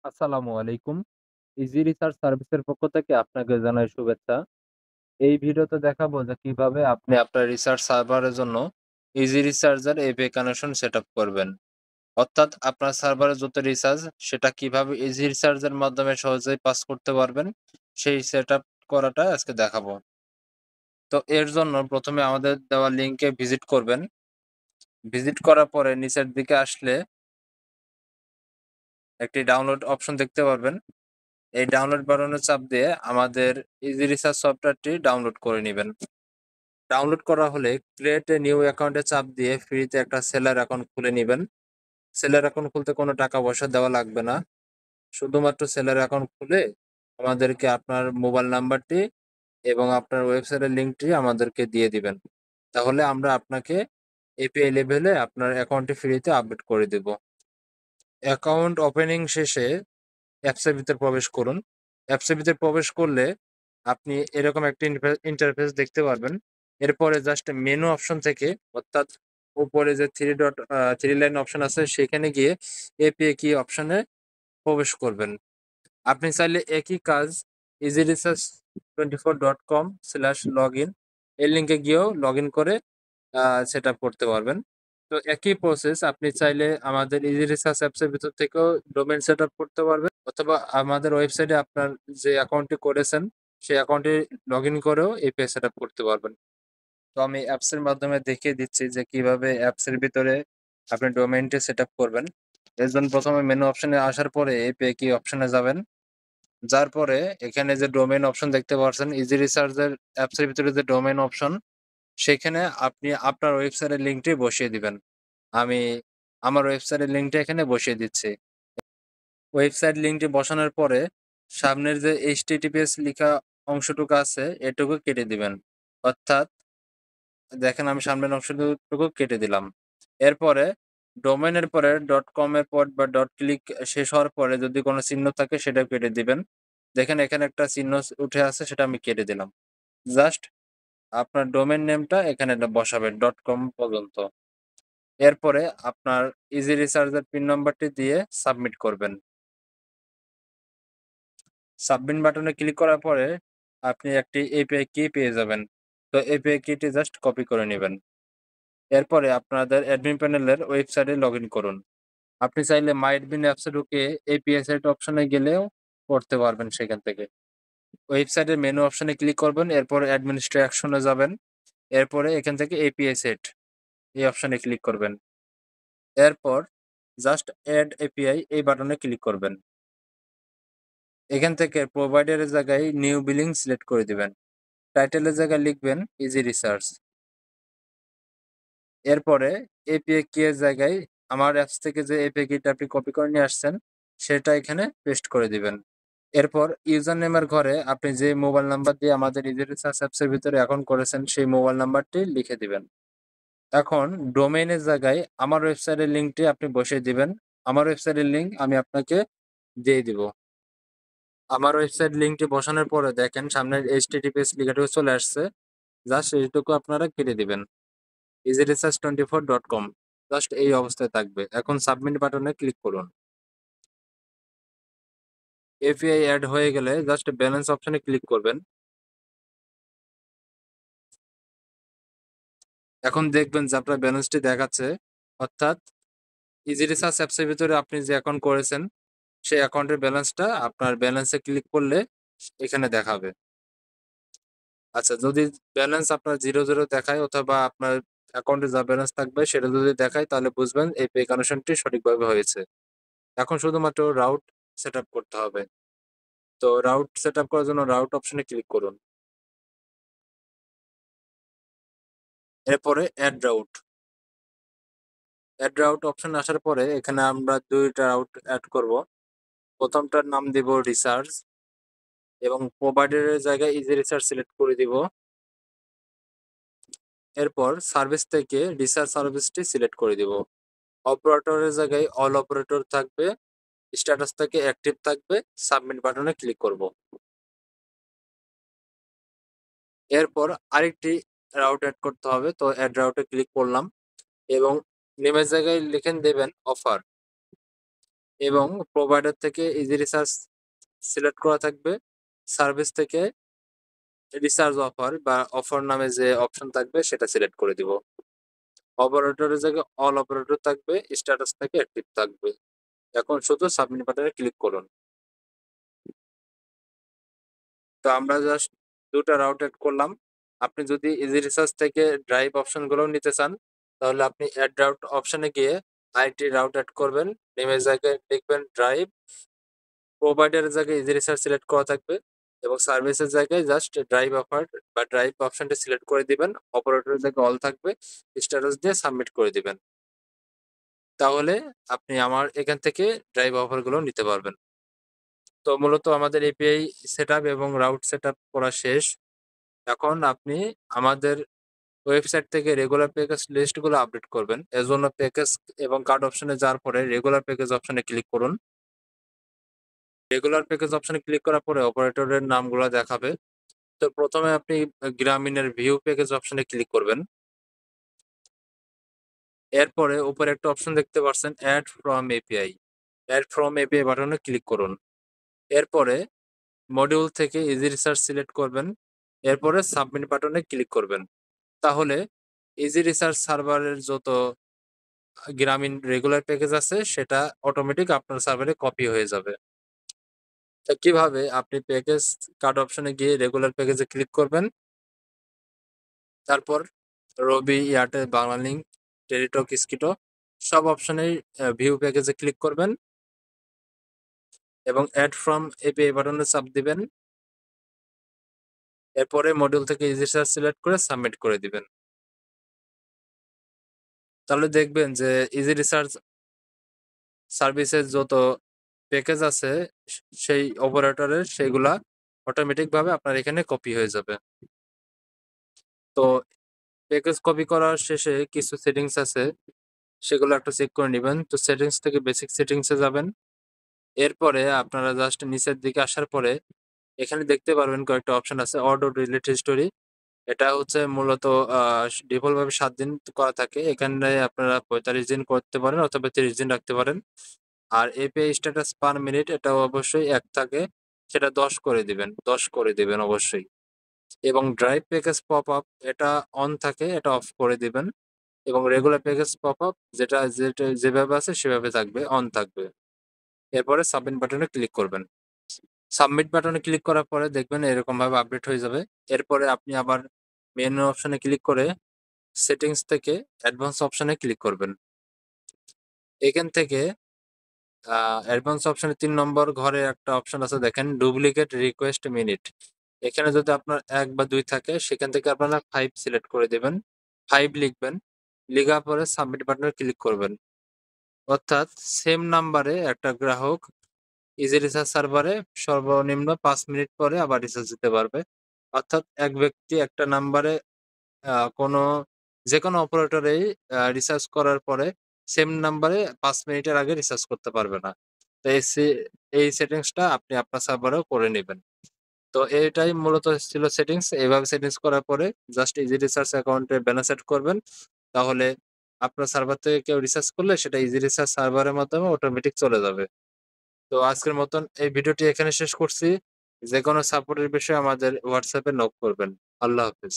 আসসালামু আলাইকুম। Easy research সার্ভিসের পক্ষ থেকে আপনাকে জানাই শুভেচ্ছা। এই ভিডিওতে দেখাবো যে কিভাবে আপনি আপনার রিসার্চ সার্ভারের জন্য ইজি রিসার্চের এপিআই কানেকশন সেটআপ করবেন। অর্থাৎ আপনার সার্ভারে যত রিসার্চ সেটা কিভাবে ইজি রিসার্চের মাধ্যমে সহজেই পাস করতে পারবেন সেই সেটআপ করাটা আজকে দেখাবো। তো এর জন্য প্রথমে আমাদের দেওয়া লিংকে ভিজিট করবেন। ভিজিট করার পরে নিচের দিকে আসলে একটি ডাউনলোড অপশন দেখতে পারবেন। এই ডাউনলোড বাটনে চাপ দিয়ে আমাদের ইজি রিসার্চ সফটওয়্যারটি ডাউনলোড করে নিবেন। ডাউনলোড করা হলে ক্রিয়েট এ নিউ অ্যাকাউন্টে চাপ দিয়ে ফ্রিতে একটা সেলার অ্যাকাউন্ট খুলে নিবেন। সেলার অ্যাকাউন্ট খুলতে কোনো টাকা পয়সা দেওয়া লাগবে না। শুধুমাত্র সেলার অ্যাকাউন্ট খুলে আমাদেরকে আপনার মোবাইল নাম্বারটি এবং আপনার ওয়েবসাইটের লিঙ্কটি আমাদেরকে দিয়ে দিবেন। তাহলে আমরা আপনাকে এপিআই লেভেলে আপনার অ্যাকাউন্টটি ফ্রিতে আপডেট করে দেব। অ্যাকাউন্ট ওপেনিং শেষে অ্যাপসের ভিতর প্রবেশ করুন। অ্যাপসের ভিতর প্রবেশ করলে আপনি এরকম একটা ইন্টারফেস দেখতে পারবেন। এরপরে জাস্ট মেনু অপশন থেকে অর্থাৎ উপরে যে থ্রি লাইন অপশন আছে সেখানে গিয়ে এপিআই কি অপশনে প্রবেশ করবেন। আপনি চাইলে একই কাজ easyresearch24.com/login এই লিঙ্কে গিয়েও লগ ইন করে সেট আপ করতে পারবেন। তো একই প্রসেস আপনি চাইলে আমাদের ইজি রিসার্চ অ্যাপসের ভিতর থেকেও ডোমেইন সেট আপ করতে পারবেন, অথবা আমাদের ওয়েবসাইটে আপনার যে অ্যাকাউন্টটি করেছেন সেই অ্যাকাউন্টে লগ ইন করেও এপিআই সেট আপ করতে পারবেন। তো আমি অ্যাপসের মাধ্যমে দেখিয়ে দিচ্ছি যে কিভাবে অ্যাপসের ভিতরে আপনি ডোমেইনটি সেট আপ করবেন। এর জন্য প্রথমে মেনু অপশনে আসার পরে এপিআই কি অপশনে যাবেন। যার পরে এখানে যে ডোমেইন অপশন দেখতে পাচ্ছেন ইজি রিসার্চের অ্যাপসের ভিতরে যে ডোমেইন অপশন সেখানে আপনি আপনার ওয়েবসাইটের লিঙ্কটি বসিয়ে দিবেন। আমি আমার ওয়েবসাইটের লিঙ্কটা এখানে বসিয়ে দিচ্ছি। ওয়েবসাইট লিঙ্কটি বসানোর পরে সামনের যে এইচটিটিপিএস লিখা অংশটুকু আছে এটুকু কেটে দিবেন। অর্থাৎ দেখেন আমি সামনের অংশটুকু কেটে দিলাম। এরপরে ডোমেইনের পরে .com এর পর বা .click শেষ হওয়ার পরে যদি কোনো চিহ্ন থাকে সেটাও কেটে দিবেন। দেখেন এখানে একটা চিহ্ন উঠে আছে সেটা আমি কেটে দিলাম। জাস্ট আপনার ডোমেইন নেমটা এখানে বসাবেন .com পর্যন্ত। এরপরে আপনার ইজি রিসার্চের পিন নাম্বারটি দিয়ে সাবমিট করবেন। সাবমিট বাটনে ক্লিক করার পরে আপনি একটি এপিআই কি পেয়ে যাবেন। তো এপিআই কিটি জাস্ট কপি করে নেবেন। এরপরে আপনাদের অ্যাডমিন প্যানেলের ওয়েবসাইটে লগ ইন করুন। আপনি চাইলে মাই অ্যাডমিন অ্যাপসে ঢুকে এপিআই সেট অপশনে গেলেও করতে পারবেন সেখান থেকে। ওয়েবসাইটের মেনু অপশনে ক্লিক করবেন, এরপর অ্যাডমিনিস্ট্রেশনে যাবেন। এরপরে এখান থেকে এপিআই সেট এই অপশনে ক্লিক করবেন। এরপর জাস্ট অ্যাড এপিআই এই বাটনে ক্লিক করবেন। এখান থেকে প্রোভাইডারের জায়গায় নিউ বিলিং সিলেক্ট করে দিবেন। টাইটেলের জায়গায় লিখবেন ইজি রিসার্চ। এরপরে এপিআই কি এর জায়গায় আমার অ্যাপস থেকে যে এপিআই কিটা আপনি কপি করে নিয়ে আসছেন সেটা এখানে পেস্ট করে দিবেন। এরপর ইউজার নেমের ঘরে আপনি যে মোবাইল নাম্বার দিয়ে আমাদের ইজি রিসার্চ অ্যাপসের ভিতরে অ্যাকাউন্ট করেছেন সেই মোবাইল নাম্বারটি লিখে দিবেন। এখন ডোমেইনের জায়গায় আমার ওয়েবসাইটের লিঙ্কটি আপনি বসিয়ে দিবেন। আমার ওয়েবসাইটের লিঙ্ক আমি আপনাকে দিয়ে দিব। আমার ওয়েবসাইট লিঙ্কটি বসানোর পরে দেখেন সামনের এইচটিটিপিএস লেখাটুকু চলে আসছে। জাস্ট এইটুকু আপনারা কেটে দিবেন। easyresearch24.com জাস্ট এই অবস্থায় থাকবে। এখন সাবমিট বাটনে ক্লিক করুন। এপিআই অ্যাড হয়ে গেলে জাস্ট ব্যালেন্স অপশনে ক্লিক করবেন। এখন দেখবেন যে আপনার ব্যালেন্সটি দেখাচ্ছে, অর্থাৎ ইজি রিসার্চ অ্যাপসের ভিতরে আপনি যে অ্যাকাউন্ট করেছেন সেই অ্যাকাউন্টের ব্যালেন্সটা আপনার ব্যালেন্সে ক্লিক করলে এখানে দেখাবে। আচ্ছা, যদি ব্যালেন্স আপনার 0 দেখায় অথবা আপনার অ্যাকাউন্টে যা ব্যালেন্স থাকবে সেটা যদি দেখায় তাহলে বুঝবেন এই পে কানেকশনটি সঠিকভাবে হয়েছে। এখন শুধুমাত্র রাউট সেটআপ করতে হবে। তো রাউট সেটআপ করার জন্য রাউট অপশনে ক্লিক করুন। এরপরে অ্যাড রাউট অপশন আসার পরে এখানে আমরা 2টা রাউট অ্যাড করব। প্রথমটার নাম দিব রিসার্চ এবং প্রোভাইডারের জায়গায় ইজি রিসার্চ সিলেক্ট করে দিব। এরপর সার্ভিস থেকে রিসার্চ সার্ভিসটি সিলেক্ট করে দিব। অপারেটরের জায়গায় অল অপারেটর থাকবে, স্ট্যাটাস থেকে অ্যাক্টিভ থাকবে। সাবমিট বাটনে ক্লিক করব। এরপর আরেকটি রাউট অ্যাড করতে হবে, তো অ্যাড রাউটে ক্লিক করলাম এবং নেমের জায়গায় লিখে দেবেন অফার। এবং প্রোভাইডার থেকে ইজি রিসার্চ সিলেক্ট করা থাকবে। সার্ভিস থেকে রিসার্চ অফার বা অফার নামে যে অপশন থাকবে সেটা সিলেক্ট করে দিব। অপারেটরের জায়গায় অল অপারেটর থাকবে, স্ট্যাটাস থেকে অ্যাক্টিভ থাকবে। এখন শুধু সাবমিট বাটনে ক্লিক করুন। তো আমরা জাস্ট ২ টা রাউট এড করলাম। আপনি যদি ইজি রিসার্চ থেকে ড্রাইভ অপশনগুলোও নিতে চান, তাহলে আপনি এড রাউট অপশনে গিয়ে আইটি রাউট এড করবেন। নেমের জায়গায় লিখবেন ড্রাইভ, প্রোভাইডারের জায়গায় ইজি রিসার্চ সিলেক্ট করা থাকবে এবং সার্ভিসের জায়গায় জাস্ট ড্রাইভ অফার বা ড্রাইভ অপশনটা সিলেক্ট করে দিবেন। অপারেটরের জায়গায় অল থাকবে, স্ট্যাটাস দিয়ে সাবমিট করে দিবেন। তাহলে আপনি আমার এখান থেকে ড্রাইভ অফারগুলো নিতে পারবেন। তো মূলত আমাদের এপিআই সেটআপ এবং রাউট সেটআপ করা শেষ। এখন আপনি আমাদের ওয়েবসাইট থেকে রেগুলার প্যাকেজ লিস্টগুলো আপডেট করবেন। এজন্য প্যাকেজ এবং কার্ড অপশনে যাওয়ার পরে রেগুলার প্যাকেজ অপশনে ক্লিক করুন। রেগুলার প্যাকেজ অপশনে ক্লিক করার পরে অপারেটরের নামগুলো দেখাবে। তো প্রথমে আপনি গ্রামীণের ভিউ প্যাকেজ অপশনে ক্লিক করবেন। এরপরে উপরে একটা অপশন দেখতে পাচ্ছেন add from API. Add from API বাটনে ক্লিক করুন। এরপরে মডিউল থেকে ইজি রিসার্চ সিলেক্ট করবেন। এরপরে সাবমিট বাটনে ক্লিক করবেন। তাহলে ইজি রিসার্চ সার্ভারের যত গ্রামীণ রেগুলার প্যাকেজ আছে সেটা অটোমেটিক আপনার সার্ভারে কপি হয়ে যাবে। কিভাবে আপনি প্যাকেজ কার্ড অপশনে গিয়ে রেগুলার প্যাকেজে ক্লিক করবেন। তারপর রবি, এয়ারটেল, বাংলালিংক, টেলিটক, স্কিটো সব অপশনেই ভিউ প্যাকেজে ক্লিক করবেন এবং অ্যাড ফ্রম এপিআই বাটনে চাপ দিবেন। এরপরে মডিউল থেকে ইজি রিসার্চ সিলেক্ট করে সাবমিট করে দিবেন। তাহলে দেখবেন যে ইজি রিসার্চ সার্ভিসের যত প্যাকেজ আছে সেই অপারেটরের সেগুলা অটোমেটিক ভাবে আপনার এখানে কপি হয়ে যাবে। তো প্যাকেজ কপি করার শেষে কিছু সেটিংস আছে, সেগুলো একটু চেক করে নিবেন। তো সেটিংস থেকে বেসিক সেটিংসে যাবেন। এরপরে আপনারা জাস্ট নিচের দিকে আসার পরে এখানে দেখতে পারবেন কয়েকটা অপশন আছে। অটো ডিলিট হিস্টোরি, এটা হচ্ছে মূলত ডিফল্ট ভাবে ৭ দিন করা থাকে। এখানে আপনারা ৪৫ দিন করতে পারেন অথবা ৩০ দিন রাখতে পারেন। আর এপিআই স্ট্যাটাস পার মিনিট এটাও অবশ্যই ১ থাকে, সেটা ১০ করে দিবেন অবশ্যই। এবং ড্রাইভ প্যাকেজ পপ আপ এটা অন থাকে, এটা অফ করে দিবেন। এবং রেগুলার প্যাকেজ পপ আপ যেটা যেভাবে আছে সেভাবে থাকবে, অন থাকবে। এরপরে সাবমিট বাটনে ক্লিক করবেন। সাবমিট বাটনে ক্লিক করার পরে দেখবেন এরকমভাবে আপডেট হয়ে যাবে। এরপরে আপনি আবার মেনু অপশনে ক্লিক করে সেটিংস থেকে অ্যাডভান্স অপশনে ক্লিক করবেন। এখান থেকে অ্যাডভান্স অপশনে ৩ নম্বর ঘরে একটা অপশন আছে দেখেন, ডুপ্লিকেট রিকোয়েস্ট মিনিট। এখানে যদি আপনার ১ বা ২ থাকে সেখান থেকে আপনারা ৫ সিলেক্ট করে দিবেন। ৫ লিখবেন। লিখার পরে সাবমিট বাটনে ক্লিক করবেন। অর্থাৎ সেম নাম্বারে একটা গ্রাহক ইজি রিসার্চ সার্ভারে সর্বনিম্ন ৫ মিনিট পরে আবার রিসার্চ দিতে পারবে। অর্থাৎ এক ব্যক্তি একটা নাম্বারে কোনো যেকোনো অপারেটরেই রিসার্চ করার পরে সেম নাম্বারে ৫ মিনিটের আগে রিসার্চ করতে পারবে না। তো এই সেটিংসটা আপনি আপনার সার্ভারেও করে নিবেন। তো এটাই মূলত ছিল সেটিংস। এভাবে সেটিংস করার পরে জাস্ট ইজি রিসার্চ অ্যাকাউন্টে ব্যালেন্স এড করবেন। তাহলে আপনার সার্ভার থেকে কেউ রিসার্চ করলে সেটা ইজি রিসার্চ সার্ভারের মাধ্যমে অটোমেটিক চলে যাবে। তো আজকের মতন এই ভিডিওটি এখানে শেষ করছি। যেকোনো সাপোর্টের বিষয়ে আমাদের WhatsApp এ নক করবেন। আল্লাহ হাফেজ।